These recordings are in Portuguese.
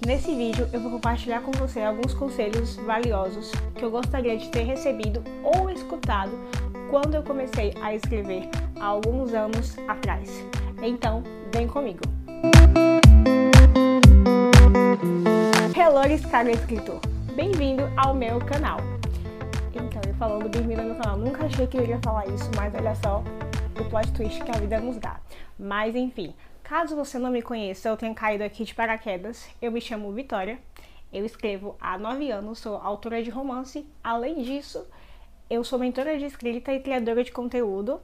Nesse vídeo eu vou compartilhar com você alguns conselhos valiosos que eu gostaria de ter recebido ou escutado quando eu comecei a escrever há alguns anos atrás. Então, vem comigo! Hello, caro escritor! Bem-vindo ao meu canal! Então, eu falando bem-vindo ao meu canal, nunca achei que eu iria falar isso, mas olha só o plot twist que a vida nos dá. Mas enfim, caso você não me conheça, eu tenha caído aqui de paraquedas, eu me chamo Vitória, eu escrevo há 9 anos, sou autora de romance, além disso, eu sou mentora de escrita e criadora de conteúdo,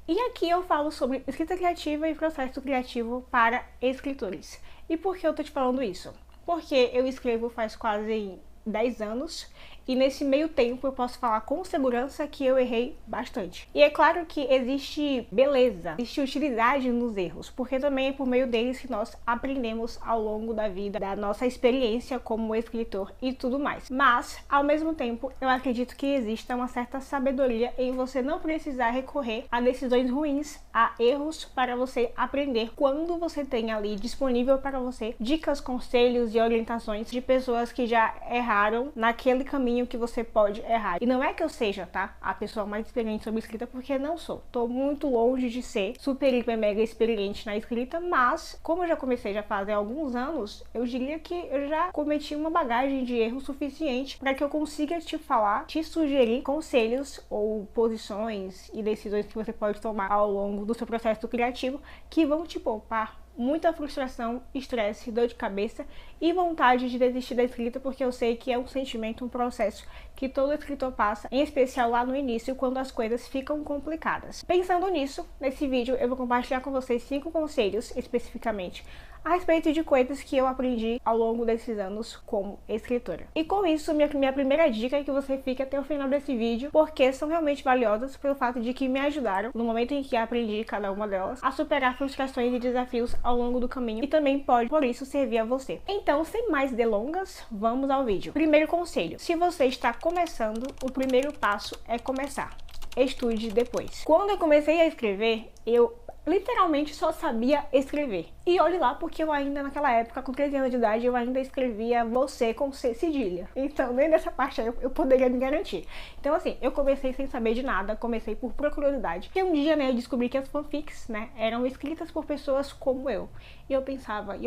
e aqui eu falo sobre escrita criativa e processo criativo para escritores. E por que eu tô te falando isso? Porque eu escrevo faz quase 10 anos, e nesse meio tempo eu posso falar com segurança que eu errei bastante. E é claro que existe beleza, existe utilidade nos erros, porque também é por meio deles que nós aprendemos ao longo da vida, da nossa experiência como escritor e tudo mais. Mas, ao mesmo tempo, eu acredito que exista uma certa sabedoria em você não precisar recorrer a decisões ruins, a erros, para você aprender quando você tem ali disponível para você dicas, conselhos e orientações de pessoas que já erraram naquele caminho que você pode errar. E não é que eu seja, tá, a pessoa mais experiente sobre escrita, porque não sou. Tô muito longe de ser super, hiper, mega experiente na escrita, mas como eu já comecei já fazem alguns anos, eu diria que eu já cometi uma bagagem de erro suficiente para que eu consiga te falar, te sugerir conselhos ou posições e decisões que você pode tomar ao longo do seu processo criativo que vão te poupar muita frustração, estresse, dor de cabeça e vontade de desistir da escrita, porque eu sei que é um sentimento, um processo que todo escritor passa, em especial lá no início, quando as coisas ficam complicadas. Pensando nisso, nesse vídeo eu vou compartilhar com vocês 5 conselhos, especificamente, a respeito de coisas que eu aprendi ao longo desses anos como escritora. E com isso, minha primeira dica é que você fique até o final desse vídeo, porque são realmente valiosas pelo fato de que me ajudaram, no momento em que aprendi cada uma delas, a superar frustrações e desafios ao longo do caminho e também pode, por isso, servir a você. Então, sem mais delongas, vamos ao vídeo. Primeiro conselho: se você está começando, o primeiro passo é começar. Estude depois. Quando eu comecei a escrever, eu literalmente só sabia escrever. E olhe lá, porque eu ainda naquela época, com 13 anos de idade, eu ainda escrevia você com C cedilha. Então, nem nessa parte aí eu poderia me garantir. Então, assim, eu comecei sem saber de nada, comecei por curiosidade. Porque um dia, né, eu descobri que as fanfics, né, eram escritas por pessoas como eu. E eu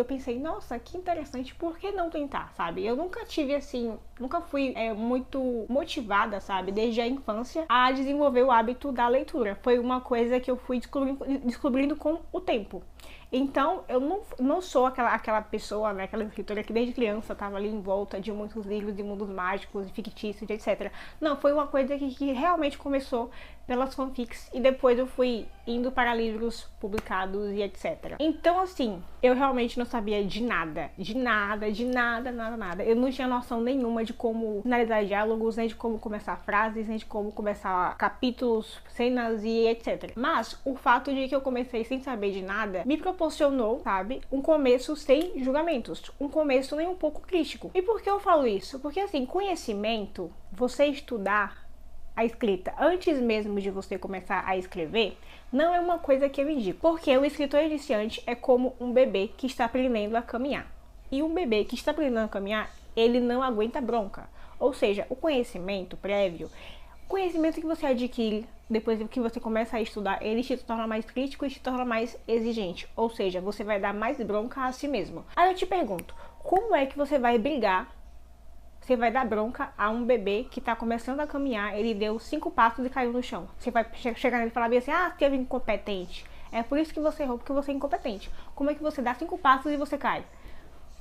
pensei, nossa, que interessante, por que não tentar, sabe? Eu nunca tive, assim, nunca fui muito motivada, sabe, desde a infância, a desenvolver o hábito da leitura. Foi uma coisa que eu fui descobrindo com o tempo. Então, eu não sou aquela pessoa, né, aquela escritora que desde criança estava ali em volta de muitos livros de mundos mágicos, fictícios, etc. Não, foi uma coisa que realmente começou pelas fanfics e depois eu fui indo para livros publicados e etc. Então, assim, eu realmente não sabia de nada. Eu não tinha noção nenhuma de como finalizar diálogos, nem de como começar frases, nem de como começar capítulos, cenas e etc. Mas o fato de que eu comecei sem saber de nada me proporcionou, sabe, um começo sem julgamentos, um começo nem um pouco crítico. E por que eu falo isso? Porque, assim, conhecimento, você estudar a escrita antes mesmo de você começar a escrever, não é uma coisa que eu indico, porque o escritor iniciante é como um bebê que está aprendendo a caminhar. E um bebê que está aprendendo a caminhar, ele não aguenta bronca. Ou seja, o conhecimento prévio, conhecimento que você adquire depois que você começa a estudar, ele te torna mais crítico e te torna mais exigente. Ou seja, você vai dar mais bronca a si mesmo. Aí eu te pergunto, como é que você vai brigar? Você vai dar bronca a um bebê que tá começando a caminhar, ele deu 5 passos e caiu no chão. Você vai chegar nele e falar bem assim, ah, você é incompetente. É por isso que você errou, porque você é incompetente. Como é que você dá 5 passos e você cai?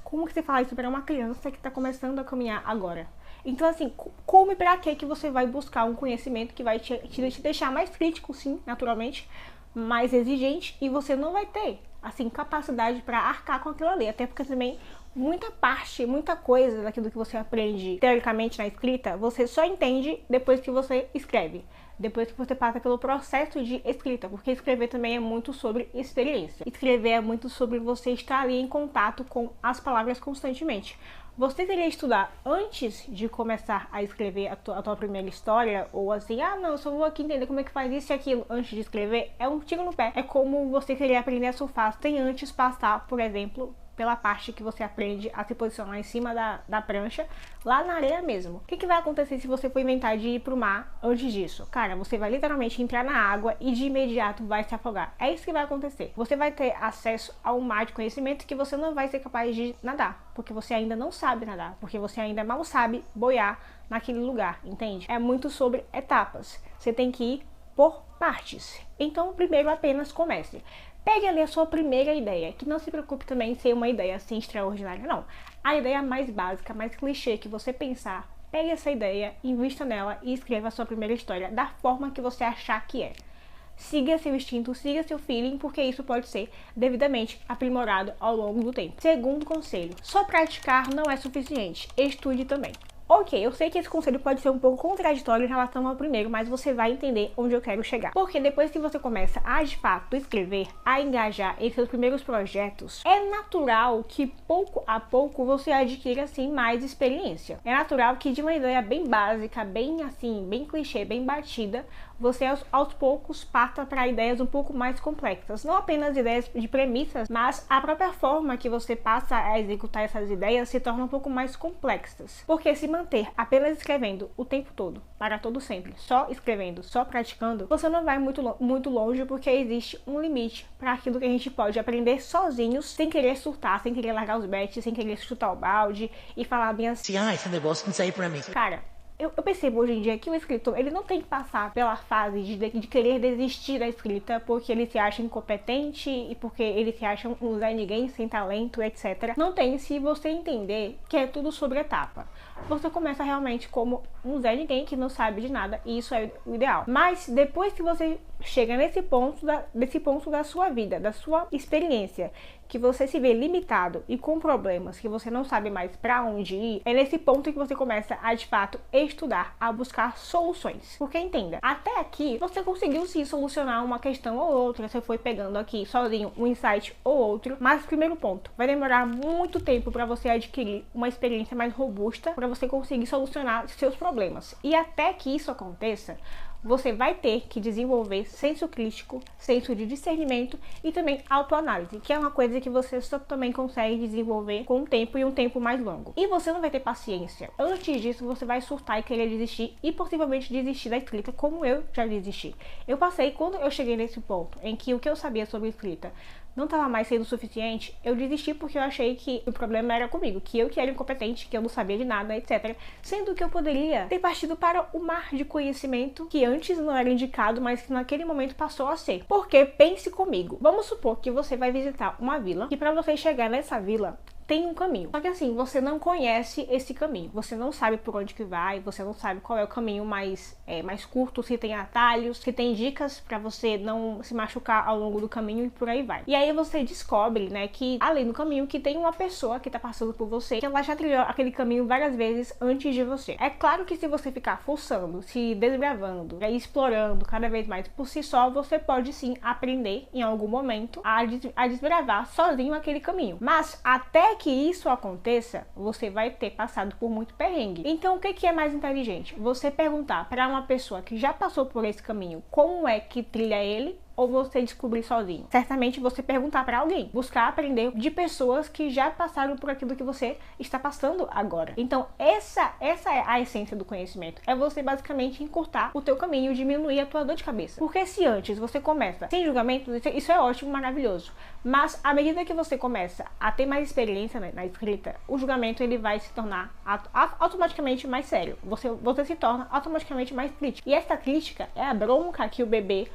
Como que você fala isso para uma criança que tá começando a caminhar agora? Então, assim, como e pra que você vai buscar um conhecimento que vai te deixar mais crítico, sim, naturalmente, mais exigente, e você não vai ter, assim, capacidade para arcar com aquilo ali. Até porque também muita coisa daquilo que você aprende teoricamente na escrita, você só entende depois que você escreve. Depois que você passa pelo processo de escrita, porque escrever também é muito sobre experiência. Escrever é muito sobre você estar ali em contato com as palavras constantemente. Você teria que estudar antes de começar a escrever a tua primeira história, ou assim, ah não, eu só vou aqui entender como é que faz isso e aquilo antes de escrever, é um tiro no pé. É como você querer aprender a surfar sem antes passar, por exemplo, pela parte que você aprende a se posicionar em cima da prancha, lá na areia mesmo. O que vai acontecer se você for inventar de ir pro mar antes disso? Cara, você vai literalmente entrar na água e de imediato vai se afogar. É isso que vai acontecer. Você vai ter acesso a um mar de conhecimento que você não vai ser capaz de nadar, porque você ainda não sabe nadar, porque você ainda mal sabe boiar naquele lugar, entende? É muito sobre etapas. Você tem que ir por partes. Então, primeiro apenas comece. Pegue ali a sua primeira ideia, que não se preocupe também em ser uma ideia assim extraordinária, não. A ideia mais básica, mais clichê que você pensar, pegue essa ideia, invista nela e escreva a sua primeira história da forma que você achar que é. Siga seu instinto, siga seu feeling, porque isso pode ser devidamente aprimorado ao longo do tempo. Segundo conselho, só praticar não é suficiente, estude também. Ok, eu sei que esse conselho pode ser um pouco contraditório em relação ao primeiro, mas você vai entender onde eu quero chegar. Porque depois que você começa a, de fato, escrever, a engajar em seus primeiros projetos, é natural que pouco a pouco você adquira, assim, mais experiência. É natural que de uma ideia bem básica, bem assim, bem clichê, bem batida, você aos poucos parta para ideias um pouco mais complexas. Não apenas ideias de premissas, mas a própria forma que você passa a executar essas ideias se torna um pouco mais complexas. Porque se manter apenas escrevendo o tempo todo, para todo sempre, só escrevendo, só praticando, você não vai muito longe, porque existe um limite para aquilo que a gente pode aprender sozinhos, sem querer surtar, sem querer largar os bets, sem querer chutar o balde e falar bem assim: esse negócio não sai pra mim. Cara, eu percebo hoje em dia que o escritor, ele não tem que passar pela fase de querer desistir da escrita porque ele se acha incompetente e porque ele se acha um Zé Ninguém, sem talento, etc. Não tem, se você entender que é tudo sobre etapa. Você começa realmente como um Zé Ninguém que não sabe de nada, e isso é o ideal. Mas depois que você chega nesse ponto da sua vida, da sua experiência, que você se vê limitado e com problemas que você não sabe mais para onde ir, é nesse ponto que você começa a, de fato, estudar, a buscar soluções. Porque entenda, até aqui você conseguiu sim solucionar uma questão ou outra, você foi pegando aqui sozinho um insight ou outro, mas primeiro ponto, vai demorar muito tempo para você adquirir uma experiência mais robusta, para você conseguir solucionar seus problemas. E até que isso aconteça, você vai ter que desenvolver senso crítico, senso de discernimento e também autoanálise, que é uma coisa que você só também consegue desenvolver com o tempo e um tempo mais longo. E você não vai ter paciência. Antes disso, você vai surtar e querer desistir e possivelmente desistir da escrita, como eu já desisti. Eu passei, quando eu cheguei nesse ponto em que o que eu sabia sobre escrita não estava mais sendo suficiente, eu desisti porque eu achei que o problema era comigo, que eu que era incompetente, que eu não sabia de nada, etc. Sendo que eu poderia ter partido para o mar de conhecimento que antes não era indicado, mas que naquele momento passou a ser. Porque, pense comigo, vamos supor que você vai visitar uma vila, e para você chegar nessa vila, tem um caminho. Só que assim, você não conhece esse caminho. Você não sabe por onde que vai, você não sabe qual é o caminho mais curto, se tem atalhos, se tem dicas pra você não se machucar ao longo do caminho e por aí vai. E aí você descobre, né, que além do caminho, que tem uma pessoa que tá passando por você, que ela já trilhou aquele caminho várias vezes antes de você. É claro que se você ficar fuçando, se desbravando, explorando cada vez mais por si só, você pode sim aprender em algum momento a desbravar sozinho aquele caminho. Mas até que isso aconteça, você vai ter passado por muito perrengue. Então o que é mais inteligente? Você perguntar para uma pessoa que já passou por esse caminho como é que trilha ele, ou você descobrir sozinho? Certamente você perguntar para alguém, buscar aprender de pessoas que já passaram por aquilo que você está passando agora. Então essa é a essência do conhecimento, é você basicamente encurtar o teu caminho, diminuir a tua dor de cabeça. Porque se antes você começa sem julgamento, isso é ótimo, maravilhoso, mas à medida que você começa a ter mais experiência na escrita, o julgamento ele vai se tornar automaticamente mais sério, você se torna automaticamente mais crítico. E essa crítica é a bronca que o bebê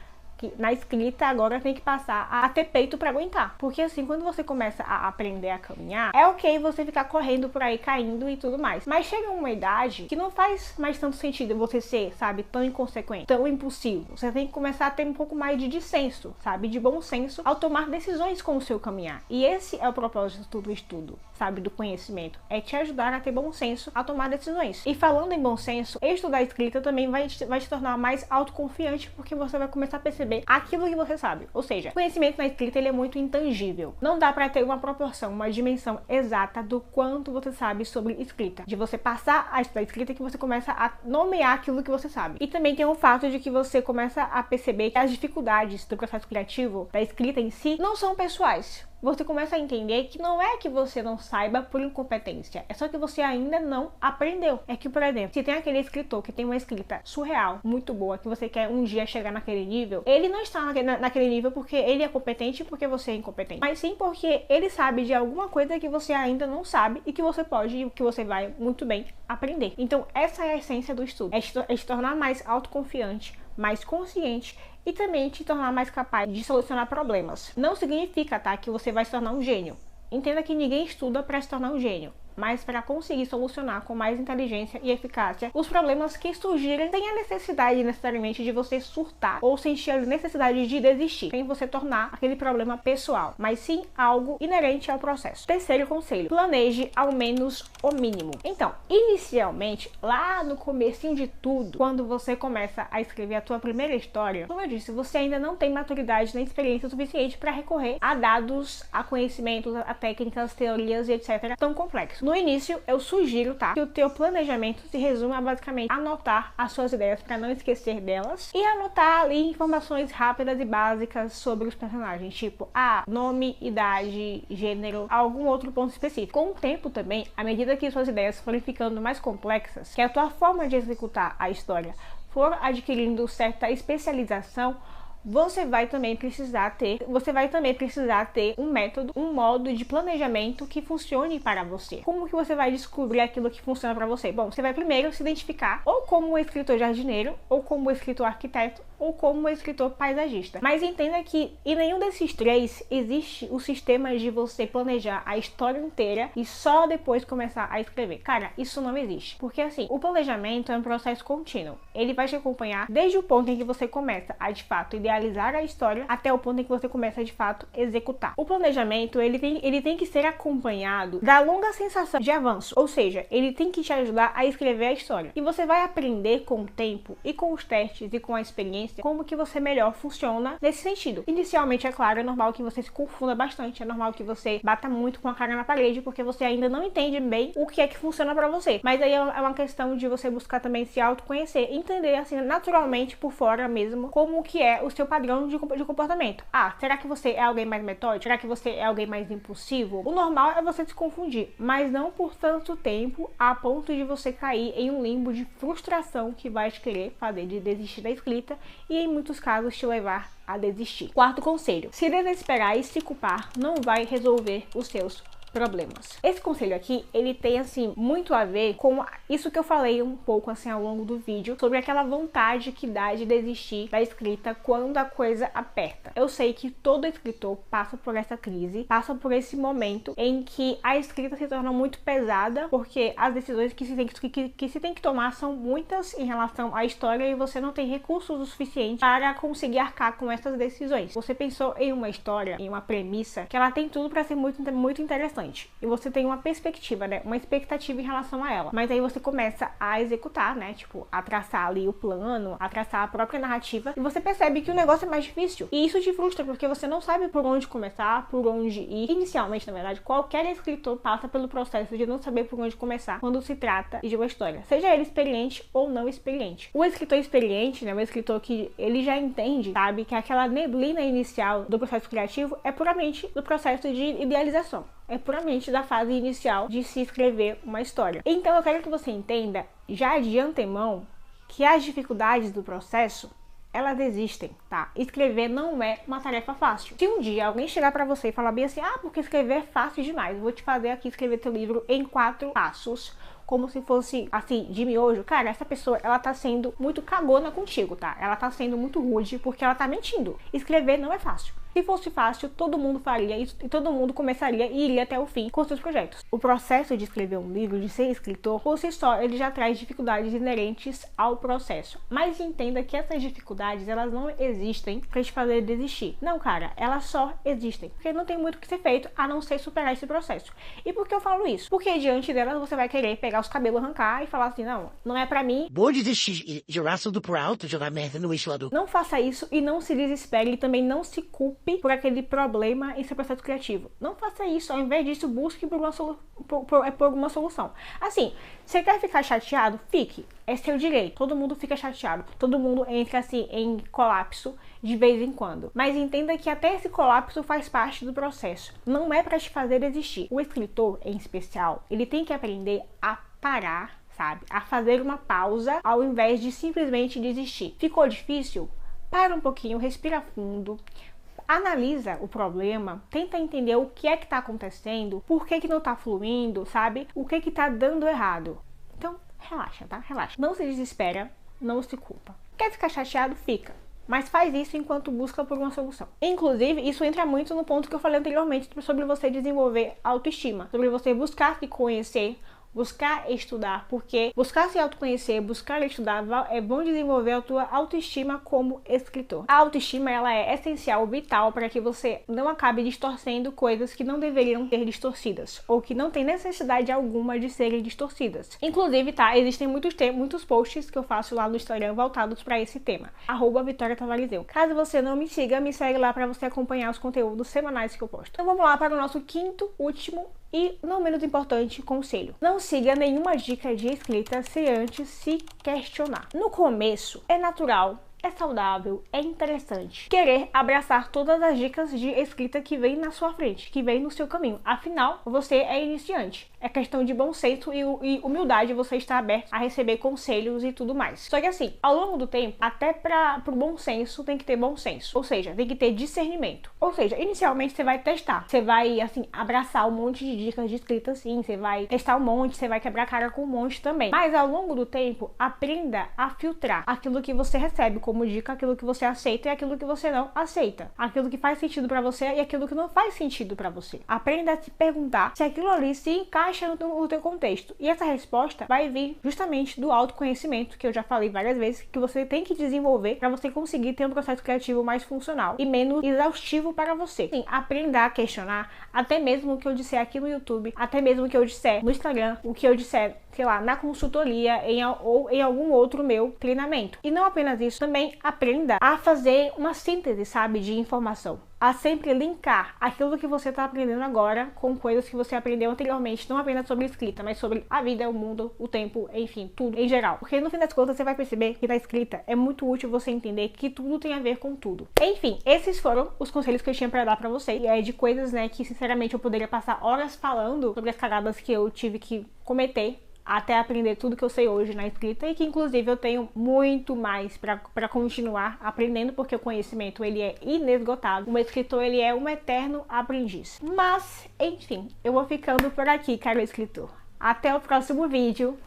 na escrita agora tem que passar a ter peito pra aguentar. Porque assim, quando você começa a aprender a caminhar, é ok você ficar correndo por aí, caindo e tudo mais. Mas chega uma idade que não faz mais tanto sentido você ser, sabe, tão inconsequente, tão impulsivo. Você tem que começar a ter um pouco mais de dissenso, sabe, de bom senso ao tomar decisões com o seu caminhar. E esse é o propósito do estudo, sabe, do conhecimento. É te ajudar a ter bom senso a tomar decisões. E falando em bom senso, estudar escrita também vai te tornar mais autoconfiante, porque você vai começar a perceber aquilo que você sabe. Ou seja, o conhecimento na escrita ele é muito intangível. Não dá pra ter uma proporção, uma dimensão exata do quanto você sabe sobre escrita. De você passar a estudar escrita que você começa a nomear aquilo que você sabe. E também tem o fato de que você começa a perceber que as dificuldades do processo criativo, da escrita em si, não são pessoais. você começa a entender que não é que você não saiba por incompetência, é só que você ainda não aprendeu. É que, por exemplo, se tem aquele escritor que tem uma escrita surreal, muito boa, que você quer um dia chegar naquele nível, ele não está naquele nível porque ele é competente e porque você é incompetente, mas sim porque ele sabe de alguma coisa que você ainda não sabe e que você pode e que você vai muito bem aprender. Então essa é a essência do estudo, é se tornar mais autoconfiante, mais consciente e também te tornar mais capaz de solucionar problemas. Não significa, tá, que você vai se tornar um gênio. Entenda que ninguém estuda para se tornar um gênio, mas para conseguir solucionar com mais inteligência e eficácia os problemas que surgirem sem a necessidade necessariamente de você surtar ou sentir a necessidade de desistir, sem você tornar aquele problema pessoal, mas sim algo inerente ao processo. Terceiro conselho: planeje ao menos o mínimo. Então, inicialmente, lá no comecinho de tudo, quando você começa a escrever a tua primeira história, como eu disse, você ainda não tem maturidade nem experiência suficiente para recorrer a dados, a conhecimentos, a técnicas, teorias e etc. tão complexos. No início, eu sugiro, tá, que o teu planejamento se resuma a basicamente anotar as suas ideias para não esquecer delas e anotar ali informações rápidas e básicas sobre os personagens, tipo, nome, idade, gênero, algum outro ponto específico. Com o tempo também, à medida que suas ideias forem ficando mais complexas, que a tua forma de executar a história for adquirindo certa especialização, você vai também precisar ter um método, um modo de planejamento que funcione para você. Como que você vai descobrir aquilo que funciona para você? Bom, você vai primeiro se identificar ou como um escritor jardineiro, ou como um escritor arquiteto, ou como um escritor paisagista. Mas entenda que em nenhum desses três existe o sistema de você planejar a história inteira e só depois começar a escrever. Cara, isso não existe. Porque assim, o planejamento é um processo contínuo. Ele vai te acompanhar desde o ponto em que você começa a, de fato, idealizar a história até o ponto em que você começa a, de fato, executar. O planejamento, ele tem que ser acompanhado da longa sensação de avanço. Ou seja, ele tem que te ajudar a escrever a história. E você vai aprender com o tempo e com os testes e com a experiência como que você melhor funciona nesse sentido. Inicialmente, é claro, é normal que você se confunda bastante, é normal que você bata muito com a cara na parede, porque você ainda não entende bem o que é que funciona pra você. Mas aí é uma questão de você buscar também se autoconhecer, entender assim, naturalmente, por fora mesmo, como que é o seu padrão de comportamento. Será que você é alguém mais metódico? Será que você é alguém mais impulsivo? O normal é você se confundir, mas não por tanto tempo, a ponto de você cair em um limbo de frustração que vai te querer fazer de desistir da escrita e em muitos casos te levar a desistir. Quarto conselho: se desesperar e se culpar não vai resolver os seus problemas. Esse conselho aqui, ele tem assim muito a ver com isso que eu falei um pouco assim ao longo do vídeo, sobre aquela vontade que dá de desistir da escrita quando a coisa aperta. Eu sei que todo escritor passa por essa crise, passa por esse momento em que a escrita se torna muito pesada, porque as decisões que se tem que tomar são muitas em relação à história e você não tem recursos o suficiente para conseguir arcar com essas decisões. Você pensou em uma história, em uma premissa que ela tem tudo para ser muito interessante. E você tem uma perspectiva, né? Uma expectativa em relação a ela. Mas aí você começa a executar, né? Tipo, a traçar ali o plano, a traçar a própria narrativa. E você percebe que o negócio é mais difícil. E isso te frustra, porque você não sabe por onde começar, por onde ir. Inicialmente, na verdade, qualquer escritor passa pelo processo de não saber por onde começar quando se trata de uma história. Seja ele experiente ou não experiente. O escritor experiente, né? O escritor que ele já entende, sabe? Que aquela neblina inicial do processo criativo é puramente do processo de idealização. É puramente da fase inicial de se escrever uma história. Então eu quero que você entenda, já de antemão, que as dificuldades do processo, elas existem, tá? Escrever não é uma tarefa fácil. Se um dia alguém chegar pra você e falar bem assim, porque escrever é fácil demais, vou te fazer aqui escrever teu livro em 4 passos, como se fosse, assim, de miojo, cara, essa pessoa, ela tá sendo muito cagona contigo, tá? Ela tá sendo muito rude porque ela tá mentindo. Escrever não é fácil. Se fosse fácil, todo mundo faria isso e todo mundo começaria e iria até o fim com seus projetos. O processo de escrever um livro, de ser escritor, por si só, ele já traz dificuldades inerentes ao processo. Mas entenda que essas dificuldades, elas não existem pra te fazer desistir. Não, cara, elas só existem. Porque não tem muito o que ser feito a não ser superar esse processo. E por que eu falo isso? Porque diante delas você vai querer pegar os cabelos, arrancar e falar assim, não é pra mim. Vou desistir, jogar tudo pro alto, jogar merda no ventilador. Não faça isso e não se desespere e também não se culpe culpe por aquele problema em seu processo criativo. Não faça isso. Ao invés disso, busque por uma solução. Assim, você quer ficar chateado? Fique. É seu direito. Todo mundo fica chateado. Todo mundo entra assim em colapso de vez em quando. Mas entenda que até esse colapso faz parte do processo. Não é para te fazer desistir. O escritor, em especial, ele tem que aprender a parar, sabe? A fazer uma pausa ao invés de simplesmente desistir. Ficou difícil? Para um pouquinho, respira fundo, analisa o problema, tenta entender o que é que está acontecendo, por que não está fluindo, sabe? O que está dando errado. Então, relaxa, tá? Relaxa. Não se desespera, não se culpa. Quer ficar chateado? Fica. Mas faz isso enquanto busca por uma solução. Inclusive, isso entra muito no ponto que eu falei anteriormente sobre você desenvolver autoestima, sobre você buscar se conhecer, buscar estudar, porque buscar se autoconhecer, buscar estudar é bom desenvolver a tua autoestima como escritor. A autoestima, ela é essencial, vital para que você não acabe distorcendo coisas que não deveriam ser distorcidas ou que não tem necessidade alguma de serem distorcidas. Inclusive, tá, existem muitos posts que eu faço lá no Instagram voltados para esse tema. @VitoriaTavareseu. Caso você não me siga, me segue lá para você acompanhar os conteúdos semanais que eu posto. Então vamos lá para o nosso quinto, último e não menos importante conselho. Não siga nenhuma dica de escrita sem antes se questionar. No começo, é natural, é saudável, é interessante querer abraçar todas as dicas de escrita que vem na sua frente, que vem no seu caminho. Afinal, você é iniciante. É questão de bom senso e humildade você estar aberto a receber conselhos e tudo mais. Só que assim, ao longo do tempo, até pro bom senso tem que ter bom senso. Ou seja, tem que ter discernimento. Ou seja, inicialmente você vai testar. Você vai, assim, abraçar um monte de dicas de escrita, sim. Você vai testar um monte, você vai quebrar a cara com um monte também. Mas ao longo do tempo, aprenda a filtrar aquilo que você recebe como dica, aquilo que você aceita e aquilo que você não aceita. Aquilo que faz sentido pra você e aquilo que não faz sentido pra você. Aprenda a se perguntar se aquilo ali se encaixa no teu contexto. E essa resposta vai vir justamente do autoconhecimento, que eu já falei várias vezes, que você tem que desenvolver para você conseguir ter um processo criativo mais funcional e menos exaustivo para você. Sim, aprenda a questionar até mesmo o que eu disser aqui no YouTube, até mesmo o que eu disser no Instagram, o que eu disser, sei lá, na consultoria ou em algum outro meu treinamento. E não apenas isso, também aprenda a fazer uma síntese, sabe, de informação. A sempre linkar aquilo que você está aprendendo agora com coisas que você aprendeu anteriormente, não apenas sobre escrita, mas sobre a vida, o mundo, o tempo, enfim, tudo em geral. Porque no fim das contas você vai perceber que na escrita é muito útil você entender que tudo tem a ver com tudo. Enfim, esses foram os conselhos que eu tinha para dar para você. E é de coisas, né, que sinceramente eu poderia passar horas falando sobre as cagadas que eu tive que cometer até aprender tudo que eu sei hoje na escrita e que inclusive eu tenho muito mais para continuar aprendendo, porque o conhecimento ele é inesgotável. O escritor ele é um eterno aprendiz. Mas, enfim, eu vou ficando por aqui, caro escritor. Até o próximo vídeo.